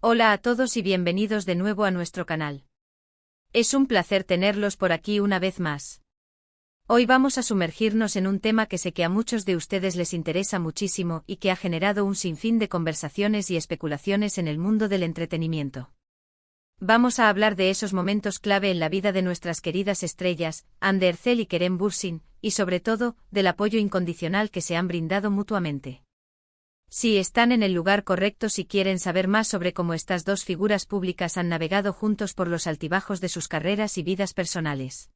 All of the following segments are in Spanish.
Hola a todos y bienvenidos de nuevo a nuestro canal. Es un placer tenerlos por aquí una vez más. Hoy vamos a sumergirnos en un tema que sé que a muchos de ustedes les interesa muchísimo y que ha generado un sinfín de conversaciones y especulaciones en el mundo del entretenimiento. Vamos a hablar de esos momentos clave en la vida de nuestras queridas estrellas, Hande Erçel y Kerem Bürsin, y sobre todo, del apoyo incondicional que se han brindado mutuamente. Sí, están en el lugar correcto si quieren saber más sobre cómo estas dos figuras públicas han navegado juntos por los altibajos de sus carreras y vidas personales.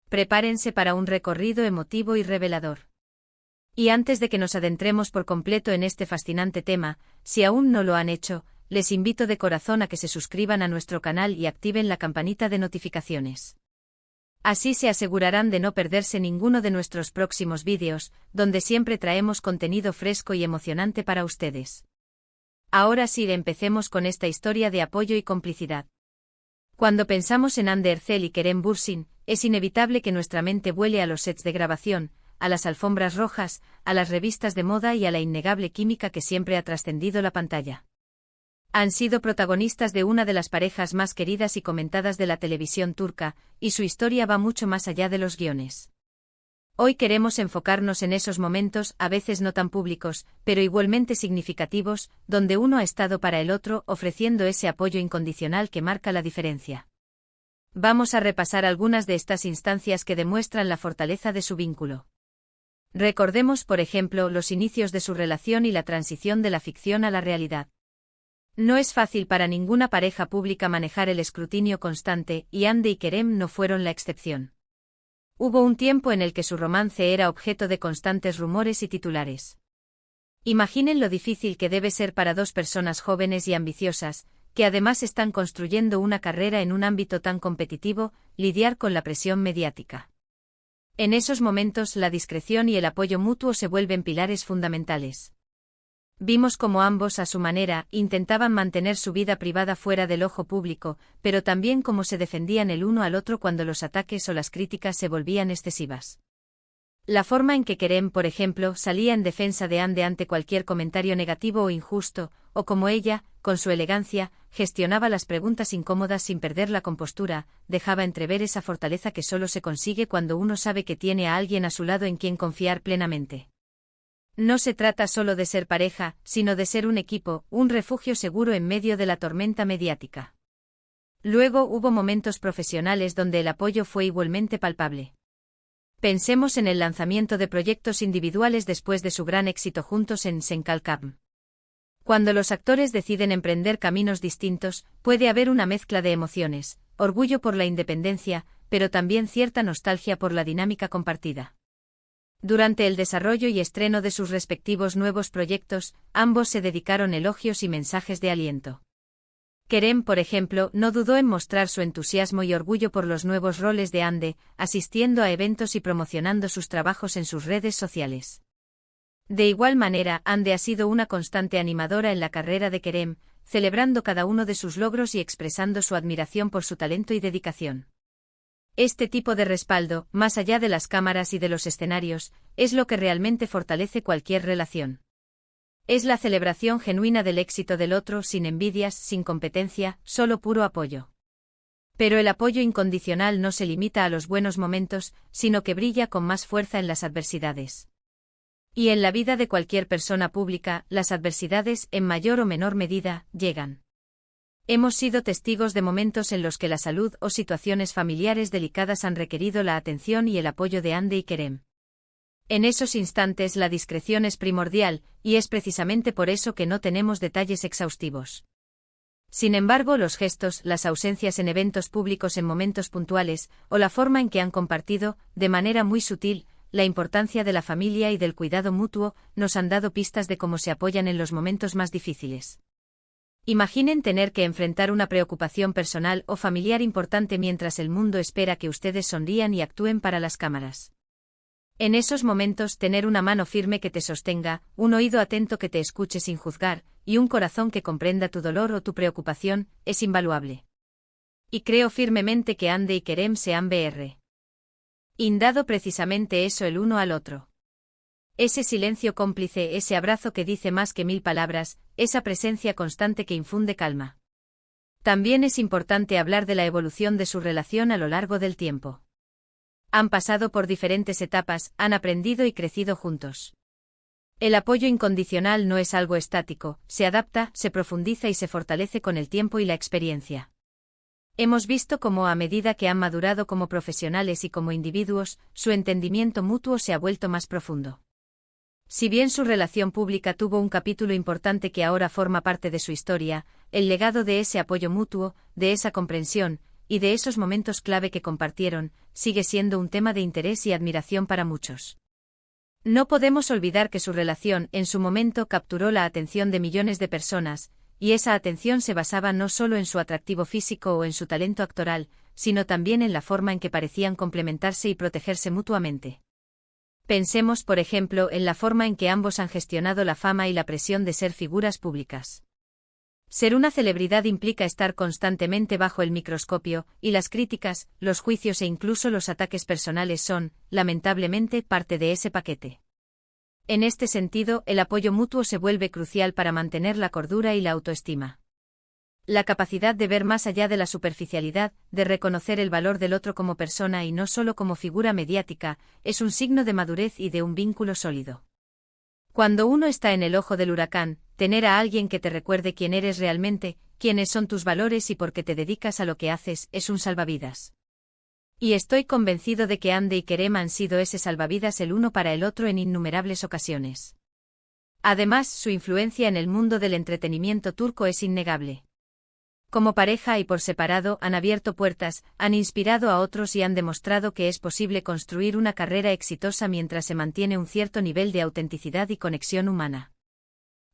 Prepárense para un recorrido emotivo y revelador. Y antes de que nos adentremos por completo en este fascinante tema, si aún no lo han hecho, les invito de corazón a que se suscriban a nuestro canal y activen la campanita de notificaciones. Así se asegurarán de no perderse ninguno de nuestros próximos vídeos, donde siempre traemos contenido fresco y emocionante para ustedes. Ahora sí, empecemos con esta historia de apoyo y complicidad. Cuando pensamos en Hande Erçel y Kerem Bürsin, es inevitable que nuestra mente vuele a los sets de grabación, a las alfombras rojas, a las revistas de moda y a la innegable química que siempre ha trascendido la pantalla. Han sido protagonistas de una de las parejas más queridas y comentadas de la televisión turca, y su historia va mucho más allá de los guiones. Hoy queremos enfocarnos en esos momentos, a veces no tan públicos, pero igualmente significativos, donde uno ha estado para el otro, ofreciendo ese apoyo incondicional que marca la diferencia. Vamos a repasar algunas de estas instancias que demuestran la fortaleza de su vínculo. Recordemos, por ejemplo, los inicios de su relación y la transición de la ficción a la realidad. No es fácil para ninguna pareja pública manejar el escrutinio constante, y Hande y Kerem no fueron la excepción. Hubo un tiempo en el que su romance era objeto de constantes rumores y titulares. Imaginen lo difícil que debe ser para dos personas jóvenes y ambiciosas, que además están construyendo una carrera en un ámbito tan competitivo, lidiar con la presión mediática. En esos momentos la discreción y el apoyo mutuo se vuelven pilares fundamentales. Vimos cómo ambos, a su manera, intentaban mantener su vida privada fuera del ojo público, pero también cómo se defendían el uno al otro cuando los ataques o las críticas se volvían excesivas. La forma en que Kerem, por ejemplo, salía en defensa de Hande ante cualquier comentario negativo o injusto, o como ella, con su elegancia, gestionaba las preguntas incómodas sin perder la compostura, dejaba entrever esa fortaleza que solo se consigue cuando uno sabe que tiene a alguien a su lado en quien confiar plenamente. No se trata solo de ser pareja, sino de ser un equipo, un refugio seguro en medio de la tormenta mediática. Luego hubo momentos profesionales donde el apoyo fue igualmente palpable. Pensemos en el lanzamiento de proyectos individuales después de su gran éxito juntos en Senkalkam. Cuando los actores deciden emprender caminos distintos, puede haber una mezcla de emociones, orgullo por la independencia, pero también cierta nostalgia por la dinámica compartida. Durante el desarrollo y estreno de sus respectivos nuevos proyectos, ambos se dedicaron elogios y mensajes de aliento. Kerem, por ejemplo, no dudó en mostrar su entusiasmo y orgullo por los nuevos roles de Hande, asistiendo a eventos y promocionando sus trabajos en sus redes sociales. De igual manera, Hande ha sido una constante animadora en la carrera de Kerem, celebrando cada uno de sus logros y expresando su admiración por su talento y dedicación. Este tipo de respaldo, más allá de las cámaras y de los escenarios, es lo que realmente fortalece cualquier relación. Es la celebración genuina del éxito del otro, sin envidias, sin competencia, solo puro apoyo. Pero el apoyo incondicional no se limita a los buenos momentos, sino que brilla con más fuerza en las adversidades. Y en la vida de cualquier persona pública, las adversidades, en mayor o menor medida, llegan. Hemos sido testigos de momentos en los que la salud o situaciones familiares delicadas han requerido la atención y el apoyo de Hande y Kerem. En esos instantes la discreción es primordial, y es precisamente por eso que no tenemos detalles exhaustivos. Sin embargo, los gestos, las ausencias en eventos públicos en momentos puntuales, o la forma en que han compartido, de manera muy sutil, la importancia de la familia y del cuidado mutuo, nos han dado pistas de cómo se apoyan en los momentos más difíciles. Imaginen tener que enfrentar una preocupación personal o familiar importante mientras el mundo espera que ustedes sonrían y actúen para las cámaras. En esos momentos, tener una mano firme que te sostenga, un oído atento que te escuche sin juzgar, y un corazón que comprenda tu dolor o tu preocupación, es invaluable. Y creo firmemente que Hande y Kerem se han dado precisamente eso el uno al otro. Ese silencio cómplice, ese abrazo que dice más que 1000 palabras, esa presencia constante que infunde calma. También es importante hablar de la evolución de su relación a lo largo del tiempo. Han pasado por diferentes etapas, han aprendido y crecido juntos. El apoyo incondicional no es algo estático, se adapta, se profundiza y se fortalece con el tiempo y la experiencia. Hemos visto cómo a medida que han madurado como profesionales y como individuos, su entendimiento mutuo se ha vuelto más profundo. Si bien su relación pública tuvo un capítulo importante que ahora forma parte de su historia, el legado de ese apoyo mutuo, de esa comprensión, y de esos momentos clave que compartieron, sigue siendo un tema de interés y admiración para muchos. No podemos olvidar que su relación, en su momento, capturó la atención de millones de personas, y esa atención se basaba no solo en su atractivo físico o en su talento actoral, sino también en la forma en que parecían complementarse y protegerse mutuamente. Pensemos, por ejemplo, en la forma en que ambos han gestionado la fama y la presión de ser figuras públicas. Ser una celebridad implica estar constantemente bajo el microscopio, y las críticas, los juicios e incluso los ataques personales son, lamentablemente, parte de ese paquete. En este sentido, el apoyo mutuo se vuelve crucial para mantener la cordura y la autoestima. La capacidad de ver más allá de la superficialidad, de reconocer el valor del otro como persona y no solo como figura mediática, es un signo de madurez y de un vínculo sólido. Cuando uno está en el ojo del huracán, tener a alguien que te recuerde quién eres realmente, quiénes son tus valores y por qué te dedicas a lo que haces, es un salvavidas. Y estoy convencido de que Hande y Kerem han sido ese salvavidas el uno para el otro en innumerables ocasiones. Además, su influencia en el mundo del entretenimiento turco es innegable. Como pareja y por separado han abierto puertas, han inspirado a otros y han demostrado que es posible construir una carrera exitosa mientras se mantiene un cierto nivel de autenticidad y conexión humana.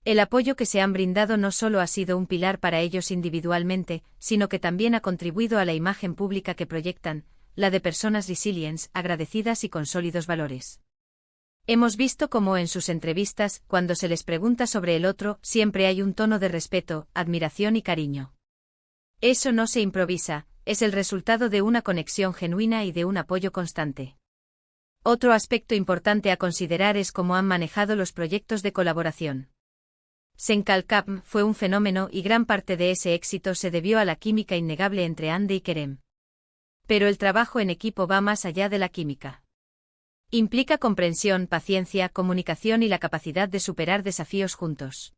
El apoyo que se han brindado no solo ha sido un pilar para ellos individualmente, sino que también ha contribuido a la imagen pública que proyectan, la de personas resilientes, agradecidas y con sólidos valores. Hemos visto cómo en sus entrevistas, cuando se les pregunta sobre el otro, siempre hay un tono de respeto, admiración y cariño. Eso no se improvisa, es el resultado de una conexión genuina y de un apoyo constante. Otro aspecto importante a considerar es cómo han manejado los proyectos de colaboración. Senkalkapm fue un fenómeno y gran parte de ese éxito se debió a la química innegable entre Hande y Kerem. Pero el trabajo en equipo va más allá de la química. Implica comprensión, paciencia, comunicación y la capacidad de superar desafíos juntos.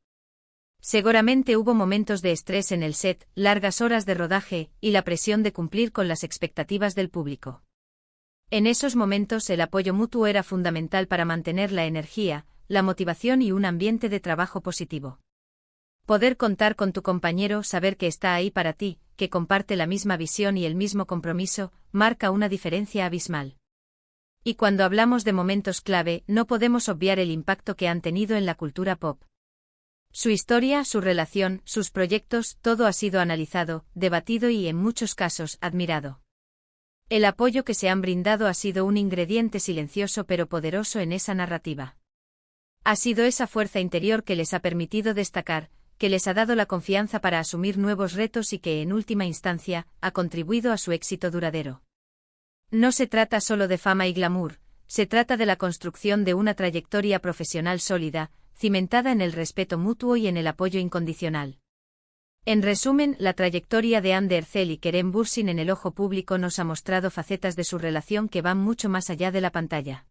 Seguramente hubo momentos de estrés en el set, largas horas de rodaje, y la presión de cumplir con las expectativas del público. En esos momentos el apoyo mutuo era fundamental para mantener la energía, la motivación y un ambiente de trabajo positivo. Poder contar con tu compañero, saber que está ahí para ti, que comparte la misma visión y el mismo compromiso, marca una diferencia abismal. Y cuando hablamos de momentos clave, no podemos obviar el impacto que han tenido en la cultura pop. Su historia, su relación, sus proyectos, todo ha sido analizado, debatido y, en muchos casos, admirado. El apoyo que se han brindado ha sido un ingrediente silencioso pero poderoso en esa narrativa. Ha sido esa fuerza interior que les ha permitido destacar, que les ha dado la confianza para asumir nuevos retos y que, en última instancia, ha contribuido a su éxito duradero. No se trata solo de fama y glamour, se trata de la construcción de una trayectoria profesional sólida, cimentada en el respeto mutuo y en el apoyo incondicional. En resumen, la trayectoria de Hande Erçel y Kerem Bürsin en el ojo público nos ha mostrado facetas de su relación que van mucho más allá de la pantalla.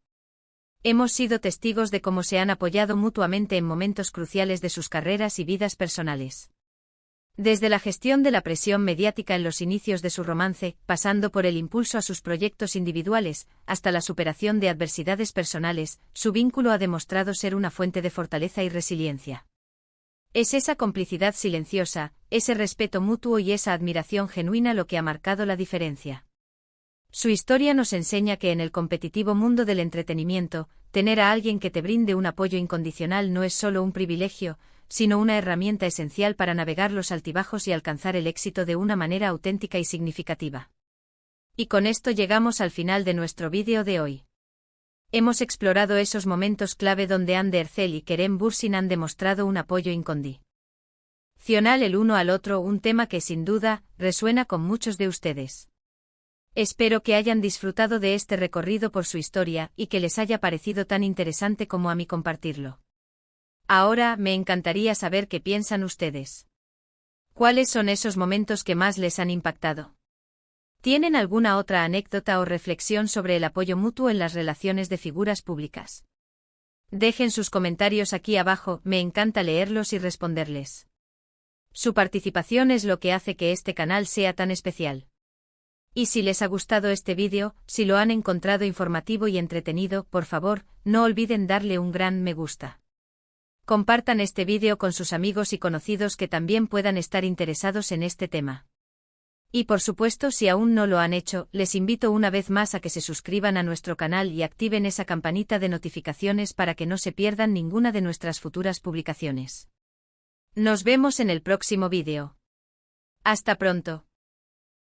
Hemos sido testigos de cómo se han apoyado mutuamente en momentos cruciales de sus carreras y vidas personales. Desde la gestión de la presión mediática en los inicios de su romance, pasando por el impulso a sus proyectos individuales, hasta la superación de adversidades personales, su vínculo ha demostrado ser una fuente de fortaleza y resiliencia. Es esa complicidad silenciosa, ese respeto mutuo y esa admiración genuina lo que ha marcado la diferencia. Su historia nos enseña que en el competitivo mundo del entretenimiento, tener a alguien que te brinde un apoyo incondicional no es solo un privilegio, sino una herramienta esencial para navegar los altibajos y alcanzar el éxito de una manera auténtica y significativa. Y con esto llegamos al final de nuestro vídeo de hoy. Hemos explorado esos momentos clave donde Hande Erçel y Kerem Bürsin han demostrado un apoyo incondicional el uno al otro, un tema que sin duda resuena con muchos de ustedes. Espero que hayan disfrutado de este recorrido por su historia y que les haya parecido tan interesante como a mí compartirlo. Ahora, me encantaría saber qué piensan ustedes. ¿Cuáles son esos momentos que más les han impactado? ¿Tienen alguna otra anécdota o reflexión sobre el apoyo mutuo en las relaciones de figuras públicas? Dejen sus comentarios aquí abajo, me encanta leerlos y responderles. Su participación es lo que hace que este canal sea tan especial. Y si les ha gustado este vídeo, si lo han encontrado informativo y entretenido, por favor, no olviden darle un gran me gusta. Compartan este vídeo con sus amigos y conocidos que también puedan estar interesados en este tema. Y por supuesto, si aún no lo han hecho, les invito una vez más a que se suscriban a nuestro canal y activen esa campanita de notificaciones para que no se pierdan ninguna de nuestras futuras publicaciones. Nos vemos en el próximo vídeo. Hasta pronto.